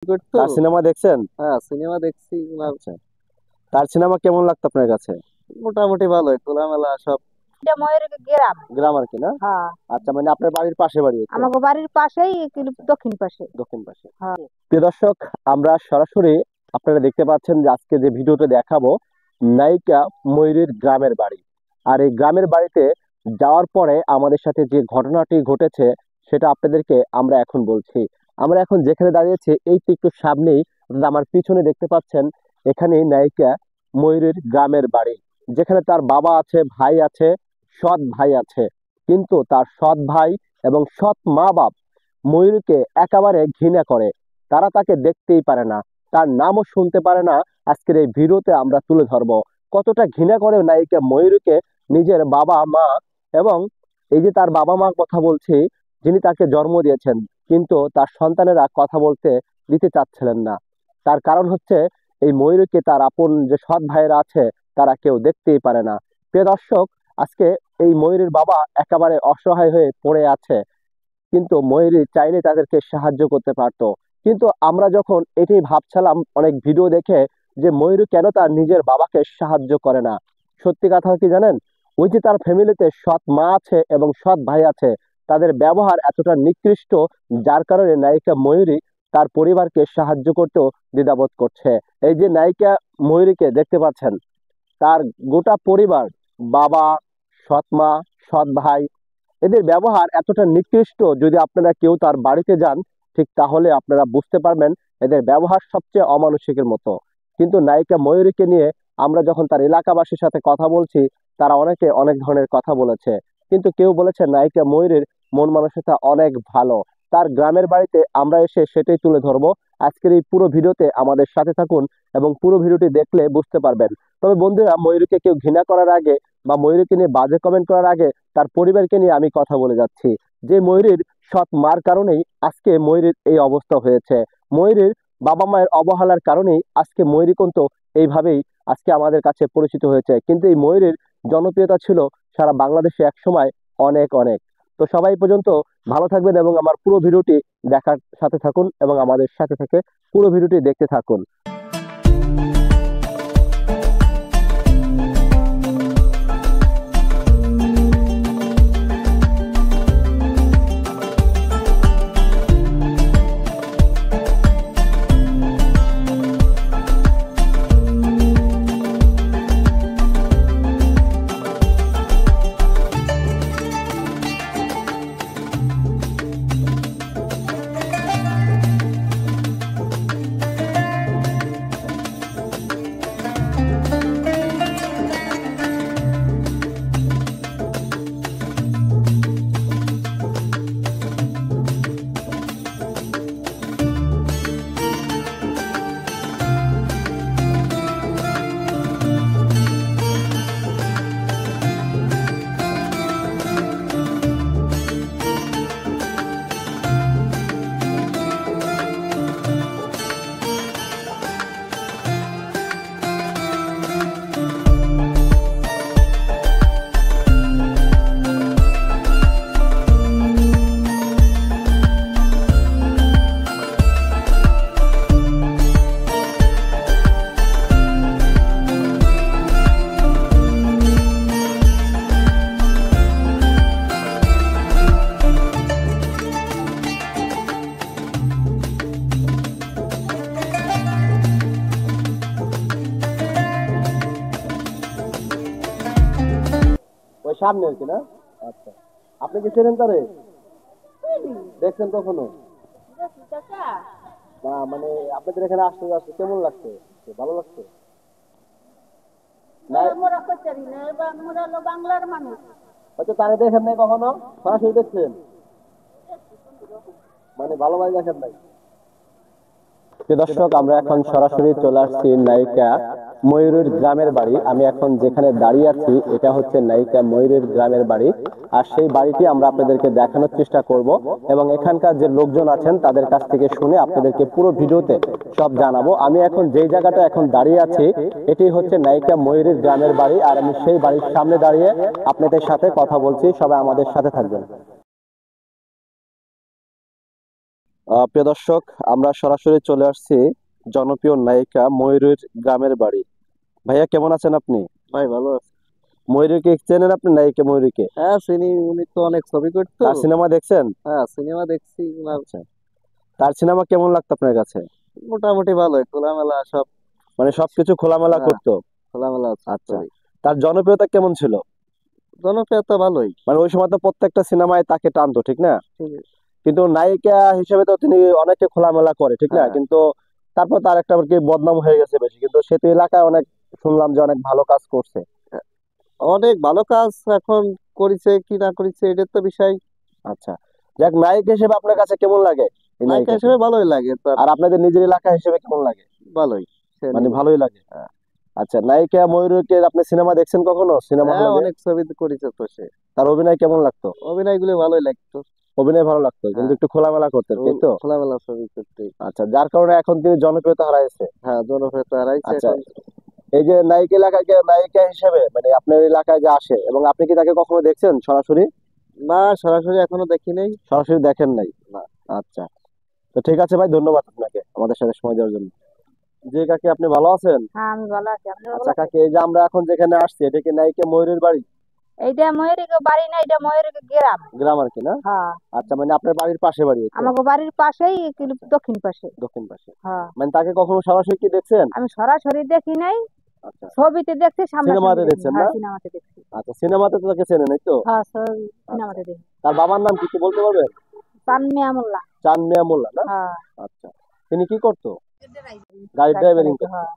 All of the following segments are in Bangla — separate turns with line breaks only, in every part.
গুড তো।
তার সিনেমা দেখছেন?
হ্যাঁ, সিনেমা দেখছি।
আচ্ছা, তার সিনেমা কেমন লাগতো আপনার কাছে?
মোটামুটি ভালোই, খোলামেলা সব।
এটা ময়ূরের গ্রাম।
গ্রাম আর কি না?
হ্যাঁ,
আচ্ছা, মানে আপনার বাড়ির পাশে বাড়ি তো?
আমাকে বাড়ির পাশেই, কিন্তু দক্ষিণ পাশে।
দক্ষিণ পাশে।
হ্যাঁ।
প্রিয় দর্শক, আমরা সরাসরি আপনারা দেখতে পাচ্ছেন যে আজকে যে ভিডিওটা দেখাবো, নায়িকা ময়ূরীর গ্রামের বাড়ি। আর এই গ্রামের বাড়িতে যাওয়ার পরে আমাদের সাথে যে ঘটনাটি ঘটেছে সেটা আপনাদেরকে আমরা এখন বলছি। আমরা এখন যেখানে দাঁড়িয়েছি এই তো একটু সামনেই, অর্থাৎ আমার পিছনে দেখতে পাচ্ছেন, এখানে নায়িকা ময়ূরীর গ্রামের বাড়ি। যেখানে তার বাবা আছে, ভাই আছে, সৎ ভাই আছে। কিন্তু তার সৎ ভাই এবং সৎ মা বাপ ময়ূরীকে একেবারে ঘৃণা করে। তারা তাকে দেখতেই পারে না, তার নামও শুনতে পারে না। আজকের এই ভিডিওতে আমরা তুলে ধরবো কতটা ঘৃণা করে নায়িকা ময়ূরীকে নিজের বাবা মা, এবং এই যে তার বাবা মা কথা বলছি, যিনি তাকে জন্ম দিয়েছেন, কিন্তু তার সন্তানেরা কথা বলতে দিতে চাচ্ছিলেন না। তার কারণ হচ্ছে এই ময়ূরীকে তার আপন যে সৎ ভাইয়েরা আছে তারা কেউ দেখতেই পারে না। প্রিয় দর্শক, আজকে এই ময়ূরীর বাবা একেবারে অসহায় হয়ে পড়ে আছে, কিন্তু ময়ূরী চাইলে তাদেরকে সাহায্য করতে পারতো। কিন্তু আমরা যখন এটি ভাবছিলাম অনেক ভিডিও দেখে, যে ময়ূরী কেন তার নিজের বাবাকে সাহায্য করে না, সত্যি কথা কি জানেন? ওই যে তার ফ্যামিলিতে সৎ মা আছে এবং সৎ ভাই আছে, তাদের ব্যবহার এতটা নিকৃষ্ট, যার কারণে নায়িকা ময়ূরী তার পরিবারকে সাহায্য করতেও দ্বিধাবোধ করছে। এই যে নায়িকা ময়ূরীকে দেখতে পাচ্ছেন, তার গোটা পরিবার, বাবা, সৎ মা, সৎ ভাই, এদের ব্যবহার এতটা নিকৃষ্ট। যদি আপনারা কেউ তার বাড়িতে যান, ঠিক তাহলে আপনারা বুঝতে পারবেন এদের ব্যবহার সবচেয়ে অমানুষিকের মতো। কিন্তু নায়িকা ময়ূরীকে নিয়ে আমরা যখন তার এলাকাবাসীর সাথে কথা বলছি, তারা অনেকে অনেক ধরনের কথা বলেছে। কিন্তু কেউ বলেছে নায়িকা ময়ূরীর মন মানসিকতা অনেক ভালো। তার গ্রামের বাড়িতে আমরা এসে সেটাই তুলে ধরবো। আজকের এই পুরো ভিডিওতে আমাদের সাথে থাকুন এবং পুরো ভিডিওটি দেখলে বুঝতে পারবেন। তবে বন্ধুরা, ময়ূরীকে কেউ ঘৃণা করার আগে বা ময়ূরীকে নিয়ে বাজে কমেন্ট করার আগে তার পরিবারকে নিয়ে আমি কথা বলে যাচ্ছি। যে ময়ূরীর সৎ মার কারণেই আজকে ময়ূরীর এই অবস্থা হয়েছে। ময়ূরীর বাবা মায়ের অবহেলার কারণেই আজকে ময়ূরী কিন্তু এইভাবেই আজকে আমাদের কাছে পরিচিত হয়েছে। কিন্তু এই ময়ূরীর জনপ্রিয়তা ছিল সারা বাংলাদেশে একসময় অনেক অনেক। তো সবাই পর্যন্ত ভালো থাকবেন এবং আমার পুরো ভিডিওটি দেখার সাথে থাকুন এবং আমাদের সাথে থেকে পুরো ভিডিওটি দেখতে থাকুন। ওই সামনে আর কি না? আচ্ছা, আপনি কি ছিলেন তারে? দেখছেন কখনো? না, মানে আপনাদের এখানে আসতে আসতে কেমন লাগছে? ভালো লাগছে না?
বাংলার মানুষ।
হয়তো তারে দেখেন নাই কখনো, সরাসরি দেখছেন, মানে ভালোভাবে দেখেন নাই। দর্শক, আমরা এখন সরাসরি চলে আসছি নায়িকা ময়ূরীর গ্রামের বাড়ি। আমি এখন যেখানে দাঁড়িয়ে আছি এটা হচ্ছে নায়িকা ময়ূরীর গ্রামের বাড়ি। আর সেই বাড়িটি আমরা আপনাদেরকে দেখানোর চেষ্টা করব এবং এখানকার যে লোকজন আছেন তাদের কাছ থেকে শুনে আপনাদেরকে পুরো ভিডিওতে সব জানাবো। আমি এখন যেই জায়গাটা এখন দাঁড়িয়ে আছি এটি হচ্ছে নায়িকা ময়ূরীর গ্রামের বাড়ি, আর আমি সেই বাড়ির সামনে দাঁড়িয়ে আপনাদের সাথে কথা বলছি। সবাই আমাদের সাথে থাকবেন। প্রিয় দর্শক, আমরা সরাসরি চলে আসছি জনপ্রিয় নায়িকা ময়ূরীর গ্রামের বাড়ি। ভাইয়া কেমন আছেন আপনি?
ভাই ভালো আছে।
ময়ূরীকে চেনেন আপনি? নায়িকা ময়ূরীকে
হ্যাঁ চিনি, উনি তো অনেক ছবি করতো।
তার সিনেমা দেখছেন?
হ্যাঁ সিনেমা দেখছি ওনার।
আচ্ছা, তার সিনেমা কেমন লাগতো আপনার কাছে?
মোটামুটি ভালোই, খোলামেলা সব।
মানে সবকিছু খোলামেলা
হ্যাঁ,
করতো।
খোলামেলা আছে
আচ্ছা,
ছবি।
তার জনপ্রিয়তা কেমন ছিল?
জনপ্রিয়তা ভালোই।
মানে ওই সময় তো প্রত্যেকটা সিনেমায় তাকে টানতো, ঠিক না?
ঠিক আছে।
কিন্তু নায়িকা হিসেবে তো তিনি অনেকে খোলামেলা করে, ঠিক না?
হ্যাঁ,
কিন্তু তারপর তার একটা আর কি বদনাম হয়ে গেছে বেশি, কিন্তু সে তো এলাকায় অনেক শুনলাম যে অনেক ভালো কাজ করছে।
অনেক ভালো কাজ এখন করেছে কি না করেছে এটার তো বিষয়।
আচ্ছা, যাক, নায়ক হিসেবে আপনার কাছে কেমন লাগে এই
নায়িকা
নায়িকাকে?
হিসেবে ভালোই লাগে তার।
আর আপনাদের নিজের এলাকা হিসেবে কেমন লাগে?
ভালোই, সে
মানে
নিজে।
ভালোই লাগে।
হ্যাঁ।
আচ্ছা, নায়িকা ময়ূরীকে আপনি সিনেমা দেখছেন কখনো সিনেমা
হ্যাঁ
হলে?
অনেক ছবি করেছে তো সে।
তার অভিনয় কেমন লাগতো?
অভিনয় গুলো ভালোই লাগতো।
অভিনয় ভালো লাগতো, কিন্তু
হ্যাঁ,
একটু খোলামেলা করতেন,
ও
তাই তো?
খোলামেলা ছবি করতে।
আচ্ছা, যার কারণে এখন তিনি জনপ্রিয়তা হারাইছে।
হ্যাঁ জনপ্রিয়তা হারাইছে
আচ্ছা,
এখন।
এই যে নায়িকা এলাকাকে নায়িকা হিসেবে মানে আপনার এলাকায় যে আসে, এবং আপনি কি তাকে কখনো দেখছেন সরাসরি?
না সরাসরি এখনো দেখি নাই।
সরাসরি দেখেন নাই?
না।
আচ্ছা, তো ঠিক আছে ভাই, ধন্যবাদ আপনাকে আমাদের সাথে সময় দেওয়ার জন্য। জি কাকি, আপনি ভালো আছেন?
হ্যাঁ আমি ভালো আছি, আপনি ভালো
আচ্ছা
আছেন?
কাকি, এই যে আমরা এখন যেখানে আসছি, এটা কি নায়িকা ময়ূরের বাড়ি?
এইটা ময়ূরীকে বাড়ি না, এটা ময়ূরীকে গ্রাম।
গ্রাম আর কি, না?
হ্যাঁ,
আচ্ছা, মানে আপনার বাড়ির পাশে বাড়ি, এই তো?
আমাকে বাড়ির পাশেই দক্ষিণ পাশে।
দক্ষিণ পাশে।
হ্যাঁ,
মানে তাকে কখনো সরাসরি কি দেখছেন?
আমি সরাসরি দেখি নাই,
আচ্ছা,
ছবিতে দেখছি,
সিনেমাতে
সামনাসামনি দেখি।
দেখছেন না?
হ্যাঁ সিনেমাতে দেখছি।
আচ্ছা, সিনেমাতে তো তাকে চেনেন, এই তো?
হ্যাঁ ছবি
আচ্ছা,
সিনেমাতে দেখি।
তার বাবার নাম কি একটু বলতে পারবেন?
তানমিয়া মোল্লা।
চাঁদ মিয়া মোল্লা, না?
হ্যাঁ,
আচ্ছা, তিনি কি করতো? গাড়ি
গাড়ি
ড্রাইভারিং
চালাইতো।
করতো।
হ্যাঁ,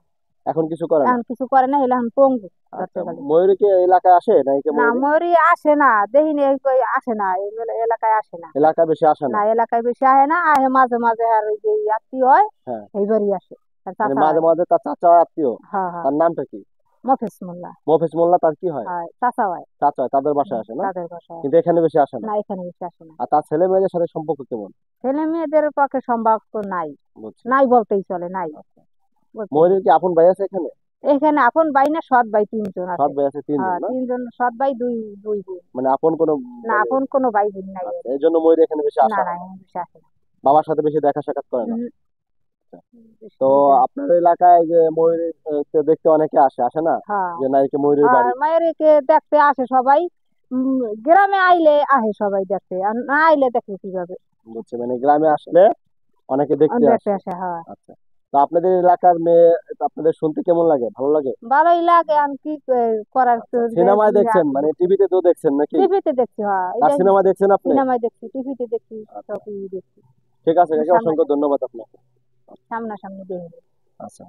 এখন কিছু করে না?
এখন কিছু করে না, এলাম পঙ্গু
আচ্ছা,
ধরতে গেলে।
ময়ূরী কি এলাকায় আসে, নায়িকা
না
ময়ূরী?
ময়ূরী আসে না, দেখিনি, এই কই আসে না, এই এলাকায় আসে না।
এলাকায় বেশি আসে
না
না?
এলাকায় বেশি আহে না, আহে মাঝে মাঝে, আর ওই যে আত্মীয় হয়
হ্যাঁ,
এইবারই আসে, আর
মানে
চাচা
মাঝে
হয়।
মাঝে তার চাচা আত্মীয়।
হ্যাঁ হ্যাঁ,
তার নামটা কি?
মফিজ মোল্লা।
মফিজ মোল্লা, তার কি হয়?
হয় চাচা হয়।
চাচা হয়, তাদের বাসায় আসে না?
তাদের বাসায়।
কিন্তু এখানে বেশি আসে না?
না এখানে বেশি আসে না।
আর তার ছেলে মেয়েদের সাথে সম্পর্ক কেমন?
ছেলে মেয়েদের পক্ষে সম্ভব তো নাই,
বুঝছি।
নাই বলতেই চলে, নাই বলতেই
ময়ূরীর
চলে।
কি আপন ভাই আছে এখানে?
এখানে আপন ভাই না, সৎ ভাই তিনজন
সৎ
আছে।
ভাই আছে তিনজন,
হ্যাঁ
না?
তিনজন সৎ ভাই, দুই দুই বোন।
মানে আপন কোনো
না
মানে,
আপন কোনো ভাই বোন নাই
আচ্ছা,
ওর।
এই জন্য ময়ূরী এখানে বেশি
না
আসে
না
না?
এখানে বেশি আসে না।
বাবার সাথে বেশি দেখা সাক্ষাৎ করে না?
উহুম,
আচ্ছা।
বেশি
তো
বেশি আসে।
আপনার এলাকায় যে ময়ূরী কে দেখতে অনেকে আসে, আসে না?
হ্যাঁ,
যে নায়িকা ময়ূরীর
আর
বাড়ি।
মায়েরকে দেখতে আসে সবাই। গ্রামে আইলে আসে সবাই দেখতে, আর না আইলে দেখে কিভাবে।
বুঝছি, মানে গ্রামে আসলে অনেকে দেখতে
দেখতে
আসে।
আসে, হ্যাঁ।
আচ্ছা, তো আপনাদের এলাকার মেয়ে, আপনাদের শুনতে কেমন লাগে, ভালো লাগে?
ভালোই লাগে, আমি কি করার তো।
সিনেমায় দেখছেন, মানে টিভিতে তো দেখছেন নাকি?
টিভিতে দেখছি, হ্যাঁ
তার
এটা
সিনেমা দেখছেন আপনি?
সিনেমায় দেখছি, টিভিতে দেখছি,
আচ্ছা,
সবই দেখছি।
ঠিক আছে কাকা,
সামনে
অসংখ্য ধন্যবাদ আপনাকে।
সামনাসামনি দেখি।
আচ্ছা।